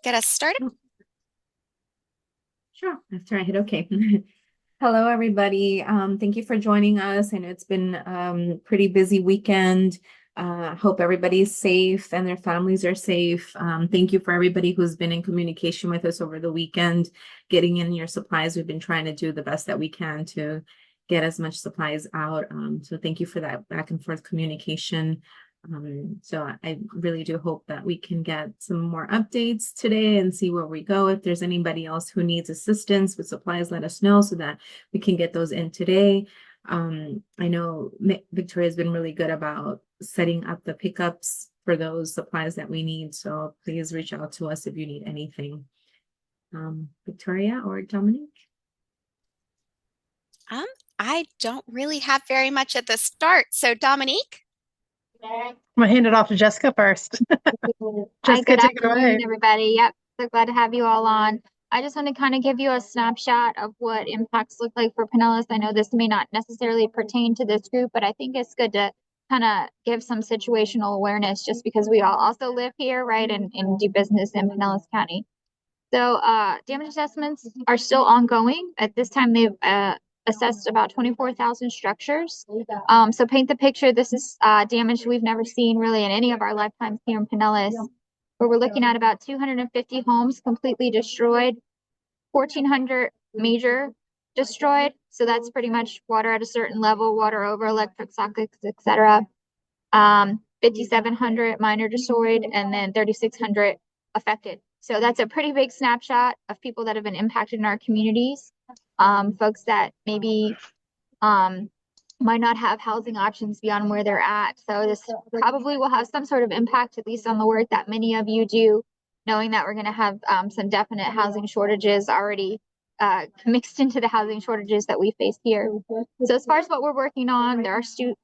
get us started? Oh, sure. After I hit OK. Hello, everybody. Thank you for joining us. I know it's been pretty busy weekend. Hope everybody's safe and their families are safe. Thank you for everybody who's been in communication with us over the weekend, getting in your supplies. We've been trying to do the best that we can to get as much supplies out. So thank you for that back and forth communication. So I really do hope that we can get some more updates today and see where we go. If there's anybody else who needs assistance with supplies, let us know so that we can get those in today. I know Victoria's been really good about setting up the pickups for those supplies that we need. So please reach out to us if you need anything. Victoria or Dominique? Um, I don't really have very much at the start. So Dominique? I'm gonna hand it off to Jessica first. Hi, Jessica, good take it afternoon, away. everybody. Yep, so glad to have you all on. I just want to kind of give you a snapshot of what impacts look like for Pinellas. I know this may not necessarily pertain to this group, but I think it's good to kind of give some situational awareness just because we all also live here, right, and do business in Pinellas County. So damage assessments are still ongoing. At this time, they've assessed about 24,000 structures. So paint the picture. This is damage we've never seen really in any of our lifetimes here in Pinellas, where we're looking at about 250 homes completely destroyed, 1,400 major destroyed. So that's pretty much water at a certain level, water over electric sockets, etc. 5,700 minor destroyed, and then 3,600 affected. So that's a pretty big snapshot of people that have been impacted in our communities. Folks that maybe might not have housing options beyond where they're at. So this probably will have some sort of impact, at least on the work that many of you do, knowing that we're going to have some definite housing shortages already mixed into the housing shortages that we face here. So as far as what we're working on, there are still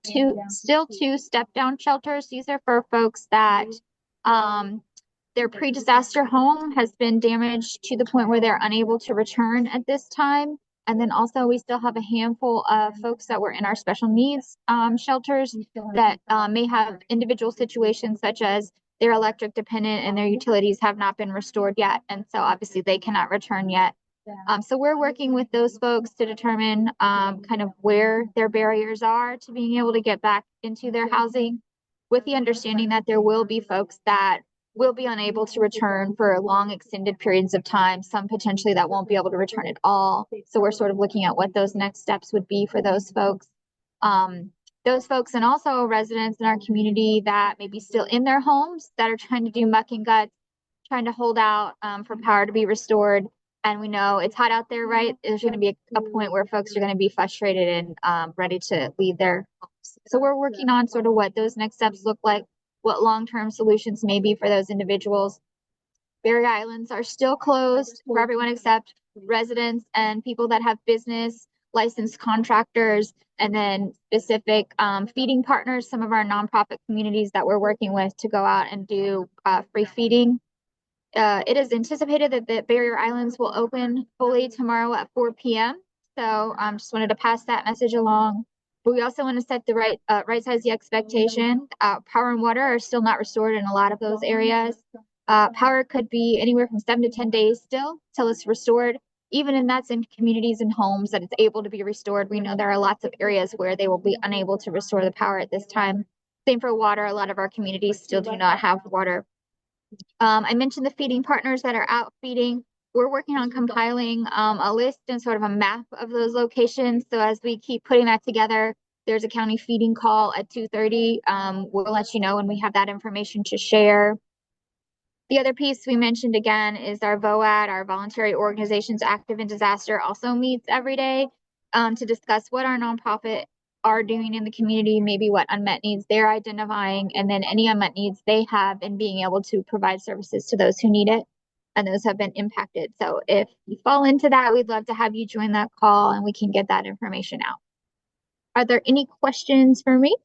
two step-down shelters. These are for folks that their pre-disaster home has been damaged to the point where they're unable to return at this time. And then also we still have a handful of folks that were in our special needs shelters that may have individual situations such as they're electric dependent and their utilities have not been restored yet. And so obviously they cannot return yet. So we're working with those folks to determine kind of where their barriers are to being able to get back into their housing, with the understanding that there will be folks that will be unable to return for long extended periods of time, some potentially that won't be able to return at all. So we're sort of looking at what those next steps would be for those folks. Those folks and also residents in our community that may be still in their homes that are trying to do muck and guts, trying to hold out for power to be restored. And we know it's hot out there, right? There's going to be a point where folks are going to be frustrated and ready to leave their homes. So we're working on sort of what those next steps look like, what long-term solutions may be for those individuals. Barrier Islands are still closed for everyone except residents and people that have business, licensed contractors, and then specific feeding partners, some of our nonprofit communities that we're working with to go out and do free feeding. It is anticipated that the Barrier Islands will open fully tomorrow at 4 p.m. So just wanted to pass that message along. But we also want to set the right size the expectation. Power and water are still not restored in a lot of those areas. Power could be anywhere from 7 to 10 days still till it's restored. Even in that's in communities and homes that it's able to be restored. We know there are lots of areas where they will be unable to restore the power at this time. Same for water. A lot of our communities still do not have water. I mentioned the feeding partners that are out feeding. We're working on compiling a list and sort of a map of those locations. So as we keep putting that together, there's a county feeding call at 2:30. We'll let you know when we have that information to share. The other piece we mentioned again is our VOAD, our Voluntary Organizations Active in Disaster, also meets every day to discuss what our nonprofit are doing in the community, maybe what unmet needs they're identifying, and then any unmet needs they have in being able to provide services to those who need it and those have been impacted. So if you fall into that, we'd love to have you join that call and we can get that information out. Are there any questions for me?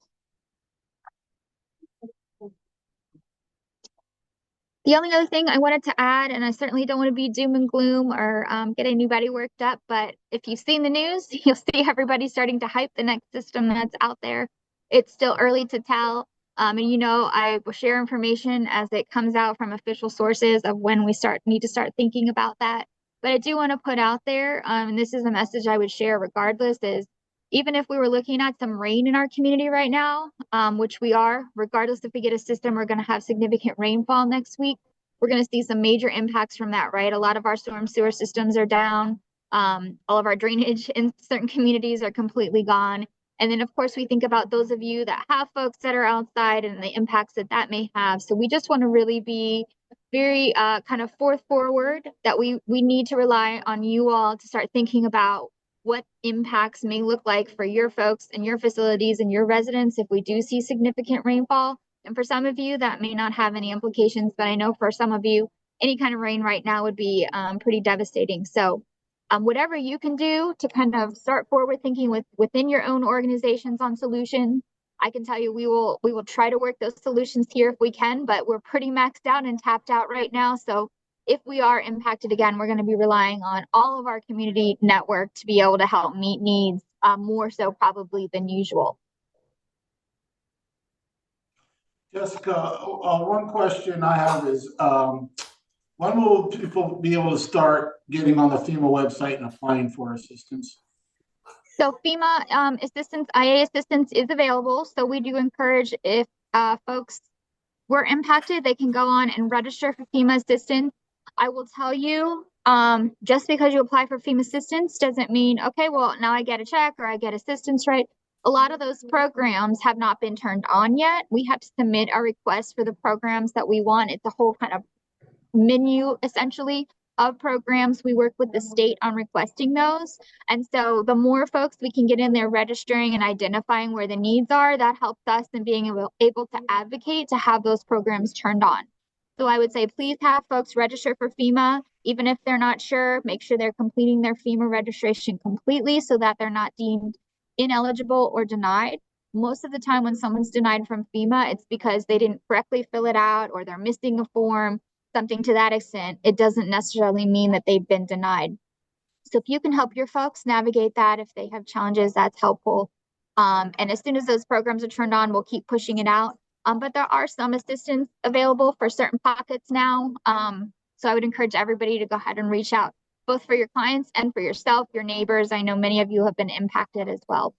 The only other thing I wanted to add, and I certainly don't want to be doom and gloom or get anybody worked up, but if you've seen the news, you'll see everybody starting to hype the next system that's out there. It's still early to tell. And I will share information as it comes out from official sources of when we need to start thinking about that. But I do want to put out there, and this is a message I would share regardless, is even if we were looking at some rain in our community right now, which we are, regardless if we get a system, we're going to have significant rainfall next week. We're going to see some major impacts from that, right? A lot of our storm sewer systems are down. All of our drainage in certain communities are completely gone. And then, of course, we think about those of you that have folks that are outside and the impacts that that may have. So we just want to really be very kind of forward that we need to rely on you all to start thinking about what impacts may look like for your folks and your facilities and your residents if we do see significant rainfall. And for some of you, that may not have any implications, but I know for some of you, any kind of rain right now would be pretty devastating. So whatever you can do to kind of start forward thinking within your own organizations on solutions. I can tell you we will try to work those solutions here if we can, but we're pretty maxed out and tapped out right now. So if we are impacted again, we're going to be relying on all of our community network to be able to help meet needs more so probably than usual. Jessica, one question I have is, when will people be able to start getting on the FEMA website and applying for assistance? So FEMA assistance, IA assistance is available. So we do encourage if folks were impacted, they can go on and register for FEMA assistance. I will tell you, just because you apply for FEMA assistance doesn't mean, okay, well, now I get a check or I get assistance, right? A lot of those programs have not been turned on yet. We have to submit our request for the programs that we want. It's a whole kind of menu, essentially, of programs. We work with the state on requesting those. And so the more folks we can get in there registering and identifying where the needs are, that helps us in being able to advocate to have those programs turned on. So I would say, please have folks register for FEMA. Even if they're not sure, make sure they're completing their FEMA registration completely so that they're not deemed ineligible or denied. Most of the time when someone's denied from FEMA, it's because they didn't correctly fill it out or they're missing a form, something to that extent. It doesn't necessarily mean that they've been denied. So if you can help your folks navigate that, if they have challenges, that's helpful. And as soon as those programs are turned on, we'll keep pushing it out. But there are some assistance available for certain pockets now. So I would encourage everybody to go ahead and reach out, both for your clients and for yourself, your neighbors. I know many of you have been impacted as well.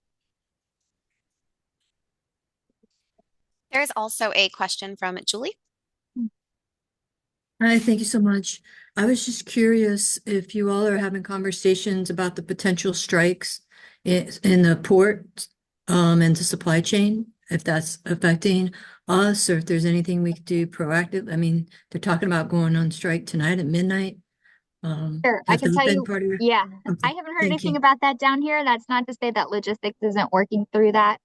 There's also a question from Julie. Hi, thank you so much. I was just curious if you all are having conversations about the potential strikes in the port and the supply chain, if that's affecting us or if there's anything we could do proactive. I mean, they're talking about going on strike tonight at midnight. Sure, I Has can that tell been you, part of your? yeah, Okay, I haven't heard thank anything you. about that down here. That's not to say that logistics isn't working through that.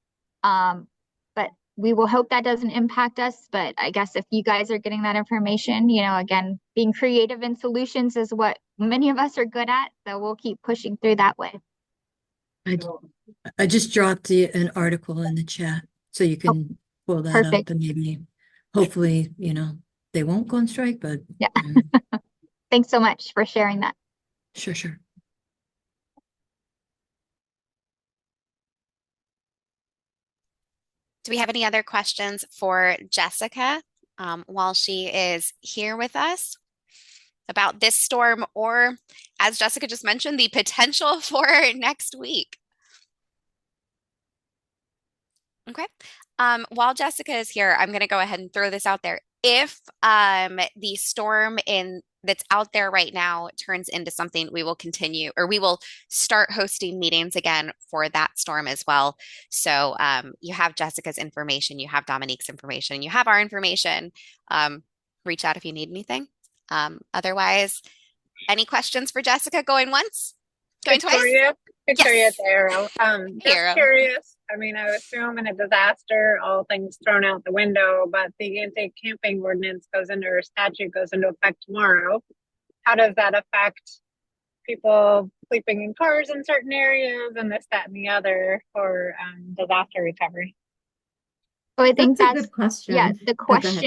But we will hope that doesn't impact us. But I guess if you guys are getting that information, again, being creative in solutions is what many of us are good at. So we'll keep pushing through that way. I just dropped an article in the chat so you can pull that Perfect. up and maybe, hopefully, they won't go on strike, but Yeah. Thanks so much for sharing that. sure. Do we have any other questions for Jessica while she is here with us about this storm or, as Jessica just mentioned, the potential for next week? Okay. While Jessica is here, I'm going to go ahead and throw this out there. If the storm that's out there right now turns into something, we will continue, or we will start hosting meetings again for that storm as well. So you have Jessica's information, you have Dominique's information, you have our information. Reach out if you need anything. Otherwise, any questions for Jessica? Going once? Going Victoria, twice? Victoria Yes. Arrow. Just Arrow. curious. I mean, I assume in a disaster, all things thrown out the window, but the anti-camping ordinance goes into, or statute goes into effect tomorrow. How does that affect people sleeping in cars in certain areas and this, that, and the other for disaster recovery? So I think That's a good question. yeah, Oh, go ahead.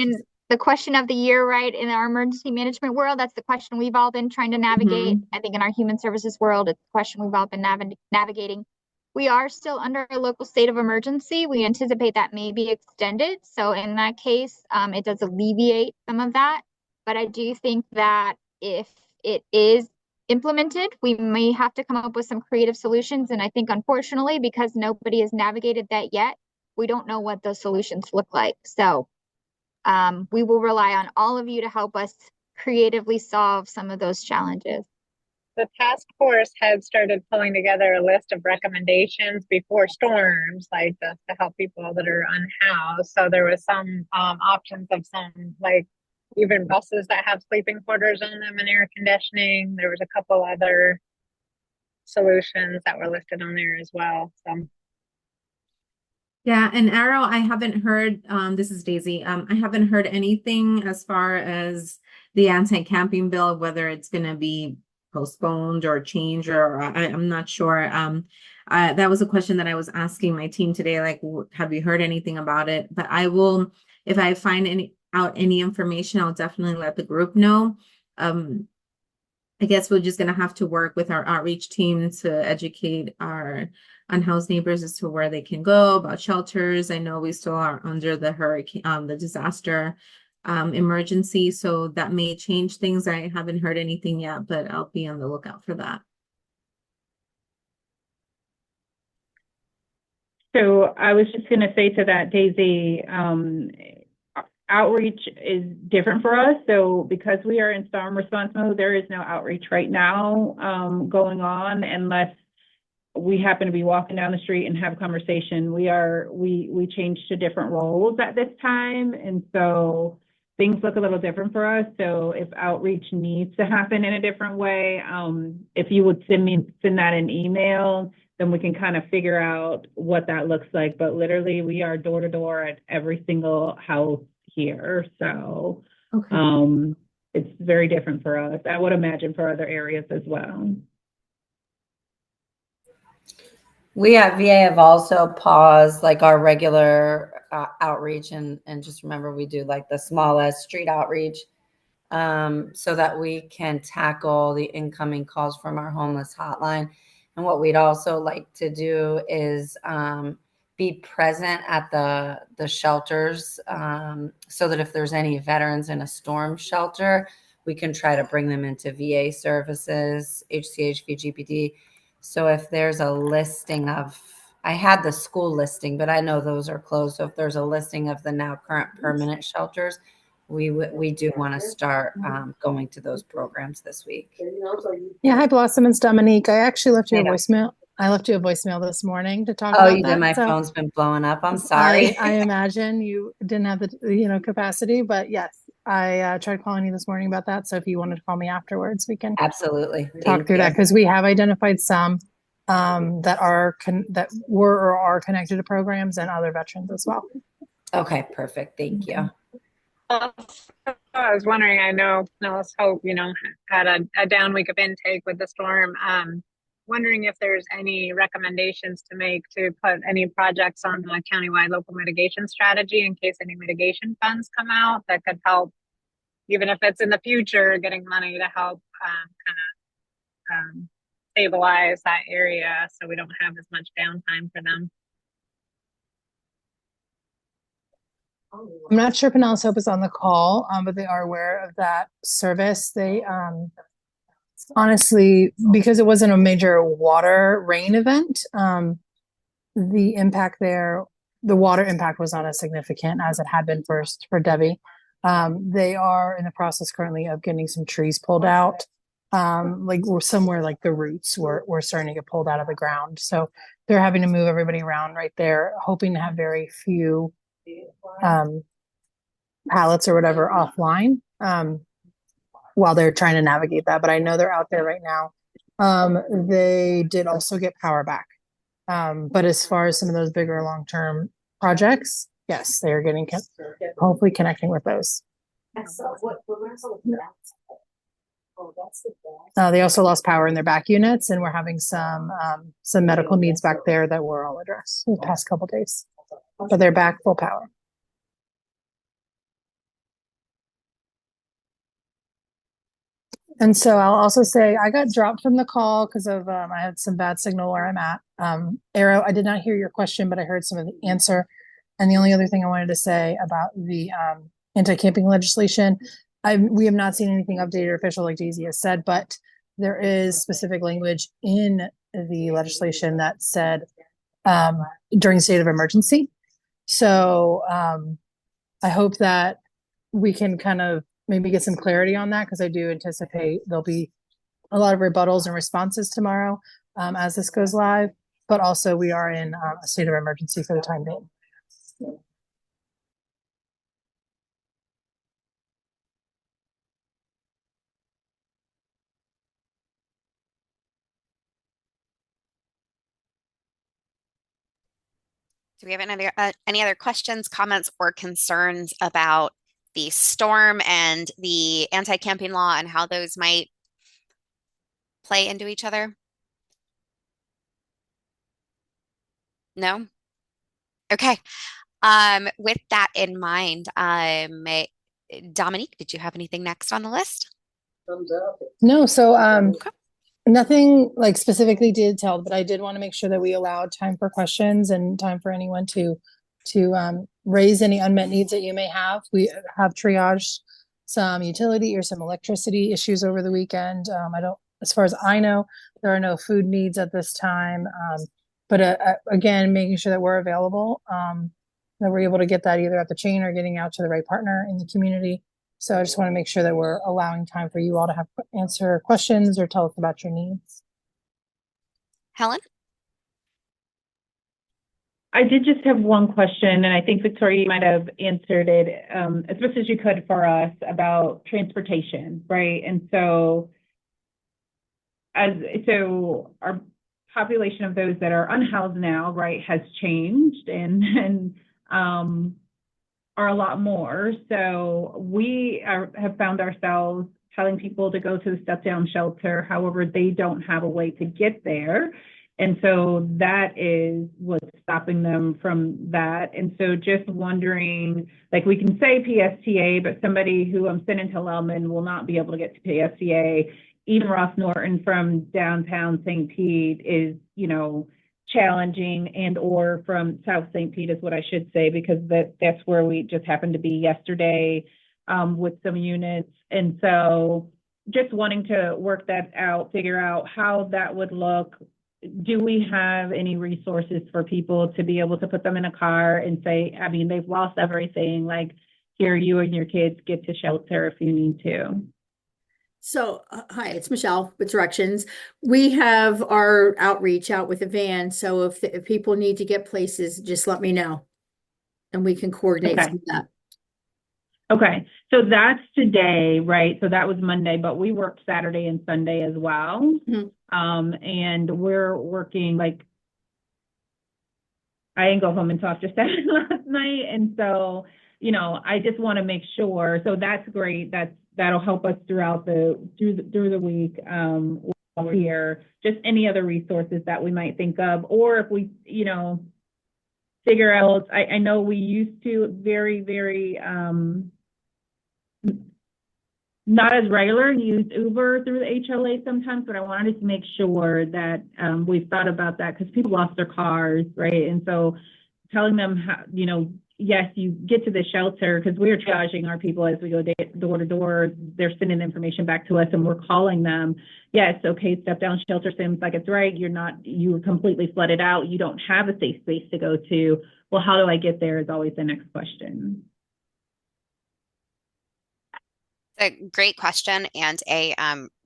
the question of the year, right? In our emergency management world, that's the question we've all been trying to navigate. I think in our human services world, it's the question we've all been navigating. We are still under a local state of emergency. We anticipate that may be extended. So in that case, it does alleviate some of that. But I do think that if it is implemented, we may have to come up with some creative solutions. And I think unfortunately, because nobody has navigated that yet, we don't know what those solutions look like. So we will rely on all of you to help us creatively solve some of those challenges. The task force had started pulling together a list of recommendations before storms, like just to help people that are unhoused. So there was some options of some, like even buses that have sleeping quarters on them and air conditioning. There was a couple other solutions that were listed on there as well. So Yeah, and Arrow, I haven't heard, this is Daisy. I haven't heard anything as far as the anti-camping bill, whether it's gonna be postponed or changed, or I'm not sure. That was a question that I was asking my team today, like, have you heard anything about it? But I will, if I find any information, I'll definitely let the group know. I guess we're just gonna have to work with our outreach team to educate our unhoused neighbors as to where they can go, about shelters. I know we still are under the hurricane, the disaster emergency, so that may change things. I haven't heard anything yet, but I'll be on the lookout for that. So I was just going to say to that, Daisy, outreach is different for us. So because we are in storm response mode, there is no outreach right now going on unless we happen to be walking down the street and have a conversation. We changed to different roles at this time. And so things look a little different for us. So if outreach needs to happen in a different way, if you would send that an email, then we can kind of figure out what that looks like. But literally we are door to door at every single house here. So Okay. it's very different for us. I would imagine for other areas as well. We at VA have also paused like our regular outreach, and just remember we do like the smallest street outreach so that we can tackle the incoming calls from our homeless hotline. And what we'd also like to do is be present at the shelters so that if there's any veterans in a storm shelter, we can try to bring them into VA services, HCH, VGPD. So if there's a listing of, I had the school listing, but I know those are closed. So if there's a listing of the now current permanent shelters, we do want to start going to those programs this week. Yeah, hi Blossom, it's Dominique. I actually left you a Hey, voicemail. I left you a voicemail this morning to talk Oh, about you did. that. My So phone's been blowing up. I'm sorry. I imagine you didn't have the capacity, but yes, I tried calling you this morning about that. So if you wanted to call me afterwards, we can Absolutely. talk Thank through you. that, because we have identified some that were or are connected to programs and other veterans as well. Okay, perfect. Thank you. I was wondering, I know Nellis Hope, had a down week of intake with the storm. Wondering if there's any recommendations to make to put any projects on the countywide local mitigation strategy in case any mitigation funds come out that could help, even if it's in the future, getting money to help stabilize that area so we don't have as much downtime for them. I'm not sure Pinellas Hope is on the call, but they are aware of that service. They honestly, because it wasn't a major water rain event, the impact there, the water impact was not as significant as it had been first for Debbie. They are in the process currently of getting some trees pulled out. Like we're somewhere like the roots were starting to get pulled out of the ground. So they're having to move everybody around right there, hoping to have very few pallets or whatever offline while they're trying to navigate that. But I know they're out there right now. They did also get power back. But as far as some of those bigger long-term projects, yes, they're getting hopefully connecting with those. They also lost power in their back units, and we're having some medical needs back there that were all addressed in the past couple of days. But they're back full power. And so I'll also say I got dropped from the call because of I had some bad signal where I'm at. Arrow, I did not hear your question, but I heard some of the answer. And the only other thing I wanted to say about the anti-camping legislation, we have not seen anything updated or official, like Daisy has said, but there is specific language in the legislation that said during state of emergency. So I hope that we can kind of maybe get some clarity on that, because I do anticipate there'll be a lot of rebuttals and responses tomorrow as this goes live. But also, we are in a state of emergency for the time being. Do we have any other questions, comments, or concerns about the storm and the anti-camping law and how those might play into each other? No? Okay. With that in mind, Dominique, did you have anything next on the list? No, so Okay. nothing like specifically detailed, but I did want to make sure that we allowed time for questions and time for anyone to raise any unmet needs that you may have. We have triaged some utility or some electricity issues over the weekend. I don't, as far as I know, there are no food needs at this time. But again, making sure that we're available, that we're able to get that either at the chain or getting out to the right partner in the community. So I just want to make sure that we're allowing time for you all to have answer questions or tell us about your needs. Helen? I did just have one question, and I think Victoria might have answered it as best as you could for us about transportation, right? And so our population of those that are unhoused now, right, has changed and are a lot more. So we have found ourselves telling people to go to the step down shelter. However, they don't have a way to get there. And so that is what's stopping them from that. And so just wondering, like we can say PSTA, but somebody who I'm sending to Lelman will not be able to get to PSTA. Even Ross Norton from downtown St. Pete is, challenging, and or from South St. Pete is what I should say, because that's where we just happened to be yesterday with some units. And so just wanting to work that out, figure out how that would look. Do we have any resources for people to be able to put them in a car and say, I mean, they've lost everything, like, here, you and your kids get to shelter if you need to. So, hi, it's Michelle with Directions. We have our outreach out with a van. So if people need to get places, just let me know and we can coordinate Okay. some of that. Okay, so that's today, right? So that was Monday, but we worked Saturday and Sunday as well. And we're working, like, I didn't go home and talk to Saturday last night. And so, I just want to make sure. So that's great. That'll help us throughout through the week while we're here. Just any other resources that we might think of, or if we, figure out. I know we used to very, very not as regular use Uber through the HLA sometimes, but I wanted to make sure that we've thought about that, because people lost their cars, right? And so telling them how, yes, you get to the shelter, because we're triaging our people as we go door to door. They're sending information back to us and we're calling them. Yes, okay, step down shelter seems like it's right. You were completely flooded out. You don't have a safe space to go to. Well, how do I get there is always the next question. A great question and a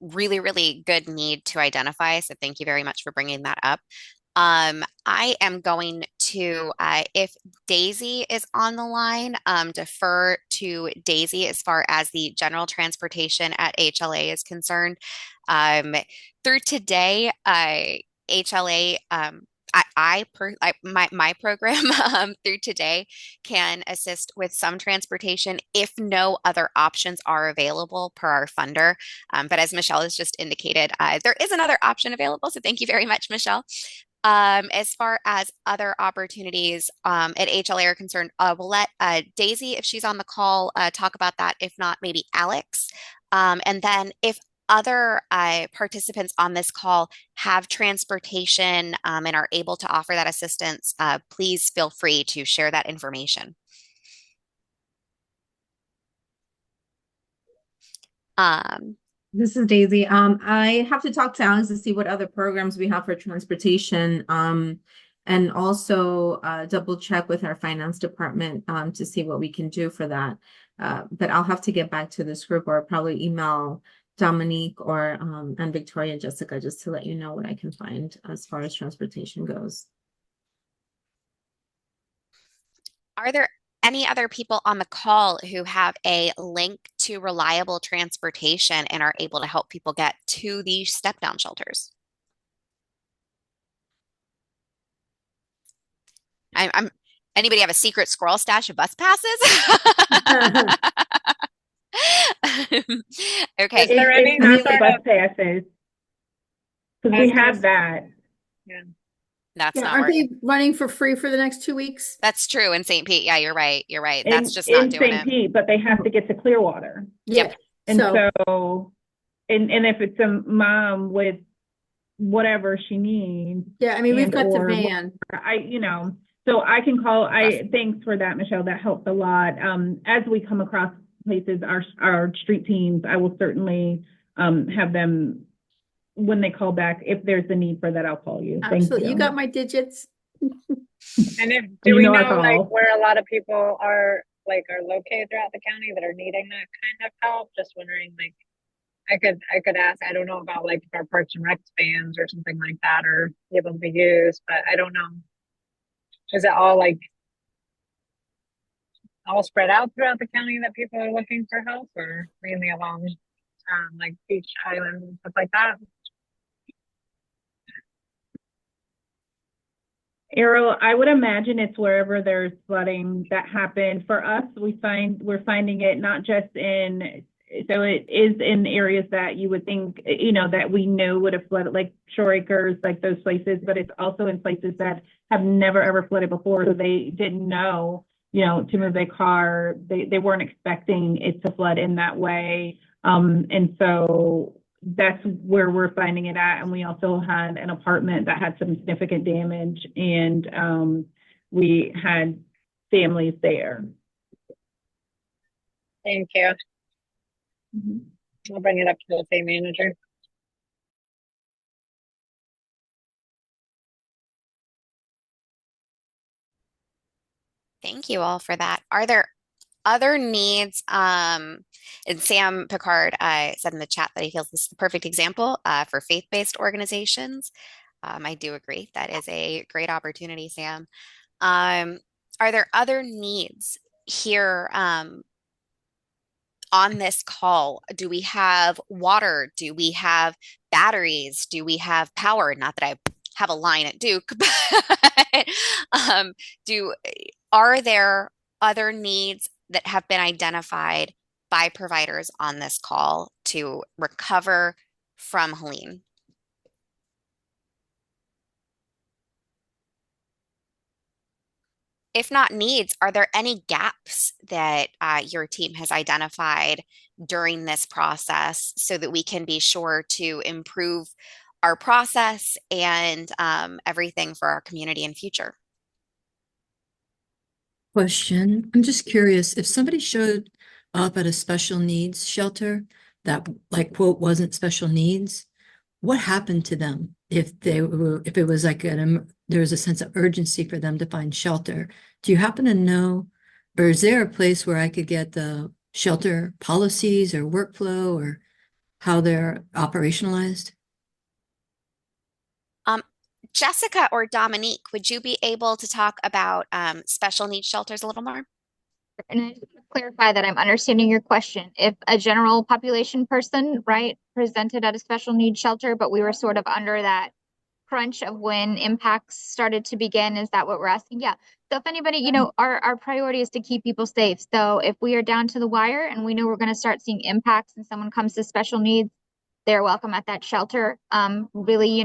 really, really good need to identify. So thank you very much for bringing that up. I am going to, if Daisy is on the line, defer to Daisy as far as the general transportation at HLA is concerned. Through today, HLA, my program through today can assist with some transportation if no other options are available per our funder. But as Michelle has just indicated, there is another option available. So thank you very much, Michelle. As far as other opportunities at HLA are concerned, we'll let Daisy, if she's on the call, talk about that. If not, maybe Alex. And then if other participants on this call have transportation and are able to offer that assistance, please feel free to share that information. This is Daisy. I have to talk to Alex to see what other programs we have for transportation. And also double check with our finance department to see what we can do for that. But I'll have to get back to this group or probably email Dominique or and Victoria and Jessica just to let you know what I can find as far as transportation goes. Are there any other people on the call who have a link to reliable transportation and are able to help people get to these step down shelters? I'm anybody have a secret squirrel stash of bus passes? Okay. Is there any It's not the sort bus of, passes, because I we was gonna have that. yeah. That's Yeah, not aren't working. they running for free for the next 2 weeks? That's true in St. Pete. Yeah, you're right. You're right. That's in just not in doing St. it. Pete, but they have to get to Clearwater. Yeah. Yep. And So, so, and if it's a mom with whatever she needs, yeah, I mean, we've and got the or van. so I can call. Awesome. Thanks for that, Michelle. That helps a lot. As we come across places, our street teams, I will certainly have them when they call back. If there's a need for that, I'll call you. Thank Absolutely. You you. got my digits. And if, do You we know I know like call. where a lot of people are located throughout the county that are needing that kind of help? Just wondering, like, I could ask, I don't know about like if our Parks and Rec vans or something like that are able to be used, but I don't know. Is it all spread out throughout the county that people are looking for help, or mainly along like beach islands and stuff like that? Errol, I would imagine it's wherever there's flooding that happened. For us, we're finding it not just so it is in areas that you would think, that we know would have flooded, like Shore Acres, like those places, but it's also in places that have never ever flooded before. So they didn't know, to move their car. They weren't expecting it to flood in that way. And so that's where we're finding it at. And we also had an apartment that had some significant damage, and we had families there. Thank you. I'll bring it up to the same manager. Thank you all for that. Are there other needs? And Sam Picard said in the chat that he feels this is the perfect example for faith-based organizations. I do agree. That is a great opportunity, Sam. Are there other needs here on this call? Do we have water? Do we have batteries? Do we have power? Not that I have a line at Duke, but are there other needs that have been identified by providers on this call to recover from Helene? If not needs, are there any gaps that your team has identified during this process so that we can be sure to improve our process and everything for our community in future? Question. I'm just curious, if somebody showed up at a special needs shelter that, like, quote, wasn't special needs, what happened to them if it was like there was a sense of urgency for them to find shelter? Do you happen to know, or is there a place where I could get the shelter policies or workflow or how they're operationalized? Jessica or Dominique, would you be able to talk about special needs shelters a little more? And I just want to clarify that I'm understanding your question. If a general population person, right, presented at a special needs shelter, but we were sort of under that crunch of when impacts started to begin, is that what we're asking? Yeah. So if anybody, our priority is to keep people safe. So if we are down to the wire and we know we're going to start seeing impacts and someone comes to special needs, they're welcome at that shelter. Really,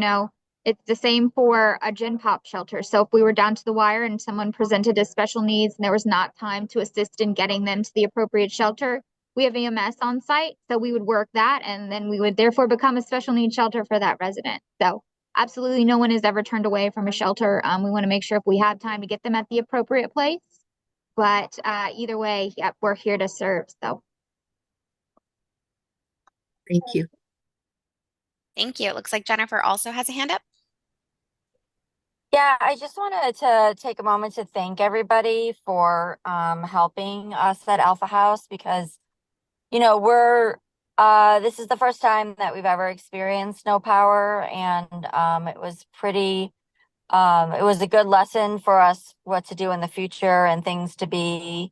it's the same for a Gen Pop shelter. So if we were down to the wire and someone presented as special needs and there was not time to assist in getting them to the appropriate shelter, we have EMS on site, so we would work that, and then we would therefore become a special needs shelter for that resident. So absolutely no one is ever turned away from a shelter. We want to make sure if we have time to get them at the appropriate place. But either way, yep, we're here to serve. So Thank you. Thank you. It looks like Jennifer also has a hand up. Yeah, I just wanted to take a moment to thank everybody for helping us at Alpha House because, we're this is the first time that we've ever experienced no power, and it was a good lesson for us what to do in the future and things to be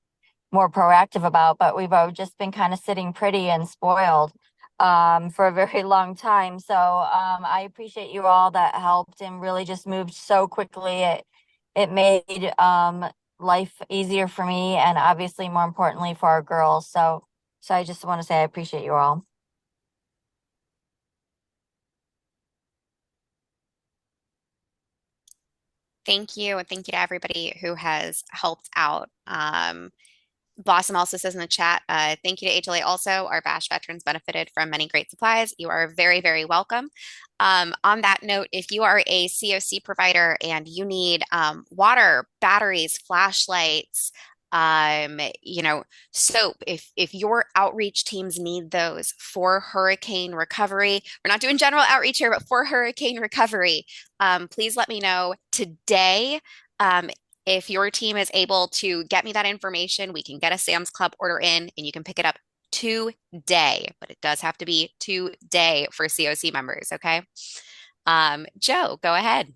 more proactive about. But we've just been kind of sitting pretty and spoiled for a very long time. So I appreciate you all that helped and really just moved so quickly. It made life easier for me and obviously more importantly for our girls. So I just want to say I appreciate you all. Thank you. And thank you to everybody who has helped out. Blossom also says in the chat, thank you to HLA also. Our VASH veterans benefited from many great supplies. You are very, very welcome. On that note, if you are a CoC provider and you need water, batteries, flashlights, soap, if your outreach teams need those for hurricane recovery, we're not doing general outreach here, but for hurricane recovery, please let me know today. If your team is able to get me that information, we can get a Sam's Club order in and you can pick it up today, but it does have to be today for CoC members, okay? Joe, go ahead.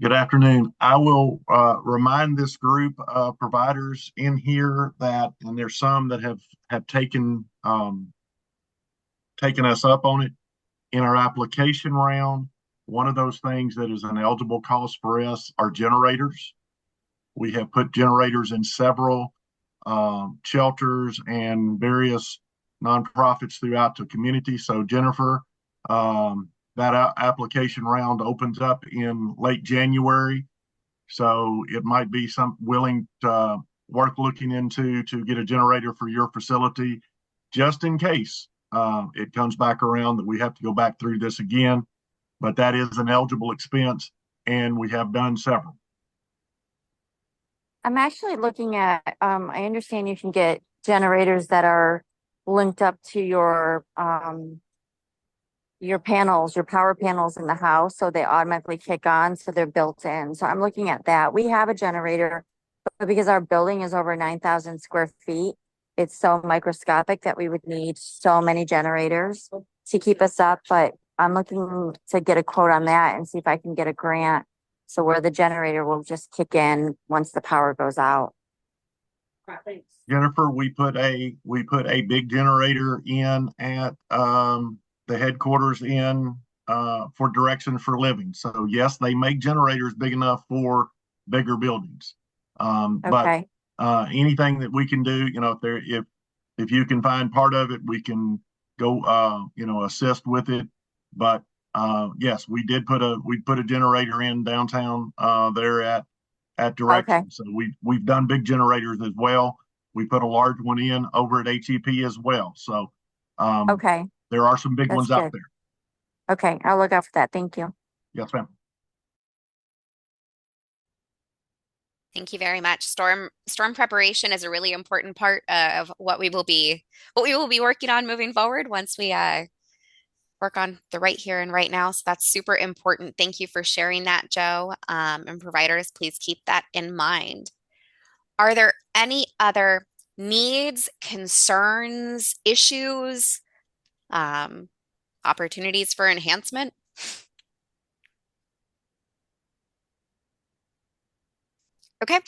Good afternoon. I will remind this group of providers in here that, and there's some that have taken us up on it in our application round. One of those things that is an eligible cost for us are generators. We have put generators in several shelters and various nonprofits throughout the community. So Jennifer, that application round opens up in late January. So it might be some willing to work looking into to get a generator for your facility, just in case it comes back around that we have to go back through this again. But that is an eligible expense, and we have done several. I'm actually looking at, I understand you can get generators that are linked up to your panels, your power panels in the house. So they automatically kick on. So they're built in. So I'm looking at that. We have a generator, but because our building is over 9,000 square feet, it's so microscopic that we would need so many generators to keep us up. But I'm looking to get a quote on that and see if I can get a grant. So where the generator will just kick in once the power goes out. Jennifer, we put a big generator in at the headquarters for direction for living. So yes, they make generators big enough for bigger buildings. Okay. But anything that we can do, if you can find part of it, we can go assist with it. But yes, we put a generator in downtown there at direction. Okay. So we've done big generators as well. We put a large one in over at HEP as well. So Okay. there are some big That's ones good. out there. Okay. I'll look out for that. Thank you. Yes, ma'am. Thank you very much. Storm preparation is a really important part of what we will be working on moving forward once we work on the right here and right now. So that's super important. Thank you for sharing that, Joe. And providers, please keep that in mind. Are there any other needs, concerns, issues, opportunities for enhancement? Okay.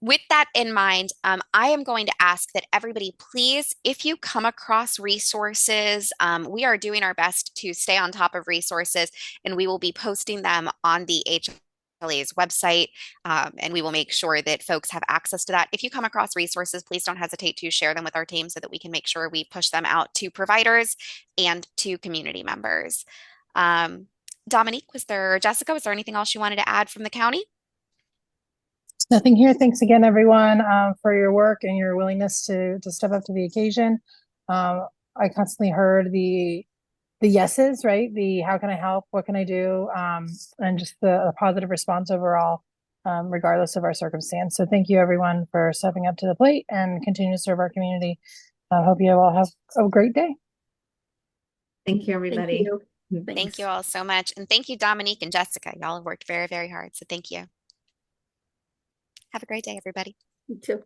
With that in mind, I am going to ask that everybody, please, if you come across resources, we are doing our best to stay on top of resources, and we will be posting them on the HLA's website, and we will make sure that folks have access to that. If you come across resources, please don't hesitate to share them with our team so that we can make sure we push them out to providers and to community members. Dominique, Jessica, was there anything else you wanted to add from the county? Nothing here. Thanks again, everyone, for your work and your willingness to step up to the occasion. I constantly heard the yeses, right? The how can I help? What can I do? And just the positive response overall, regardless of our circumstance. So thank you, everyone, for stepping up to the plate and continue to serve our community. I hope you all have a great day. Thank you, everybody. Thank you all so much. And thank you, Dominique and Jessica. Y'all have worked very, very hard. So thank you. Have a great day, everybody. You too.